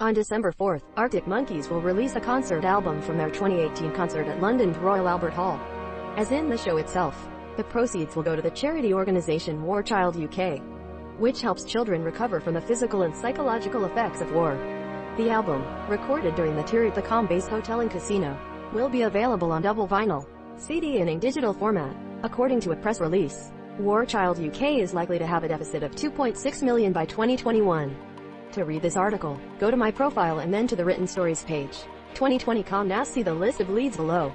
On December 4th, Arctic Monkeys will release a concert album from their 2018 concert at London's Royal Albert Hall. As in the show itself, the proceeds will go to the charity organisation War Child UK, which helps children recover from the physical and psychological effects of war. The album, recorded during the tour at the Combase Hotel and Casino, will be available on double vinyl, CD and in digital format. According to a press release, War Child UK is likely to have a deficit of $2.6 million by 2021. To read this article, go to my profile and then to the written stories page. 2020.com. Now see the list of leads below.